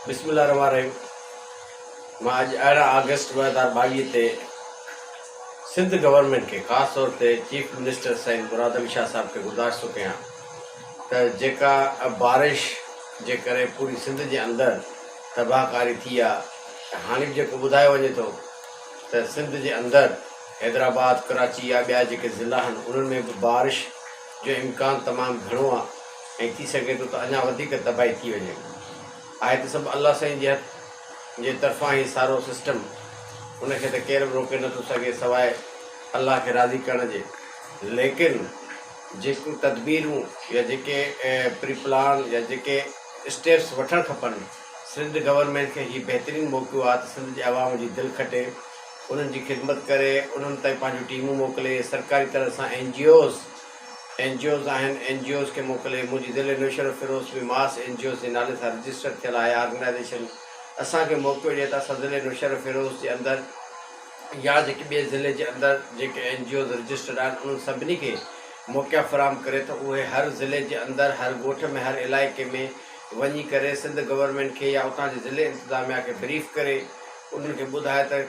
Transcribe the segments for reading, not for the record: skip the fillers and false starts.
बिस्मिल्लाहिर्रहमानिर्रहीम। मां अॼु 11 अगस्त 2022 ते सिंध गवर्नमेंट के ख़ासि तौर ते चीफ मिनिस्टर साईं मुराद अली शाह साहब खे गुज़ारिश थो कयां त जेका बारिश जे करे पूरी सिंध जे अंदरि तबाहकारी थी आहे, हाणे बि जेको ॿुधायो वञे थो त सिंध जे अंदरि हैदराबाद, कराची या ॿिया जेके ज़िला आहिनि उन्हनि में बि बारिश जो इम्कान तमामु घणो आहे ऐं थी सघे थो त अञा वधीक तबाही थी वञे। आहे त सभु अलाह साईं जे तरफ़ां ई सारो सिस्टम, उनखे त केरु बि रोके नथो सघे सवाइ अलाह खे राज़ी करण जे। लेकिन जेको तदबीरूं या जेके प्री प्लान या जेके स्टेप्स वठणु खपनि, सिंध गवर्नमेंट खे हीउ बहितरीनु मौक़ो आहे त सिंध जे अवाम जी दिलि खटे, उन्हनि जी ख़िदमत करे, उन्हनि ताईं पंहिंजूं टीमूं मोकिले, सरकारी तरह सां एनजीओज़ आहिनि, एनजीओज़ खे मोकिले। मुंहिंजी दिलि नौशर फिरोज़ बि मास एनजीओज़ जे नाले सां रजिस्टर थियल आहे ऑर्गेनाइज़ेशन। असांखे मौक़ो ॾिए त असां ज़िले नौशर फिरोज़ जे अंदरि या जेके ॿिए ज़िले जे अंदरि जेके एनजीओज़ रजिस्टर्ड आहिनि उन्हनि सभिनी खे मौक़ा फ़राहम करे त उहे हर ज़िले जे अंदरि, हर ॻोठ में, हर इलाइक़े में वञी करे सिंध गवर्नमेंट खे या उतां जे ज़िले इंतिज़ामिया खे ब्रीफ करे उन्हनि खे ॿुधाए त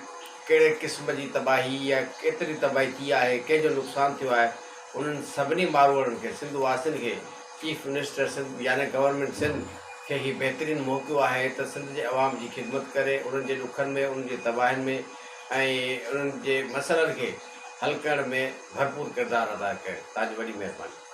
कहिड़े क़िस्म जी तबाही या केतिरी तबाही थी आहे, कंहिंजो नुक़सानु थियो आहे। उन्हनि सभिनी माण्हुनि खे, सिंध वासियुनि खे, चीफ मिनिस्टर सिंध यानी गवर्नमेंट सिंध खे हीउ बहितरीनु मौक़ो आहे त सिंध जे अवाम जी ख़िदमत करे, उन्हनि जे ॾुखनि में, उन्हनि जे तबाहियुनि में ऐं उन्हनि जे मसइलनि खे हल करण में भरपूर किरदारु अदा करे। तव्हांजी वॾी महिरबानी।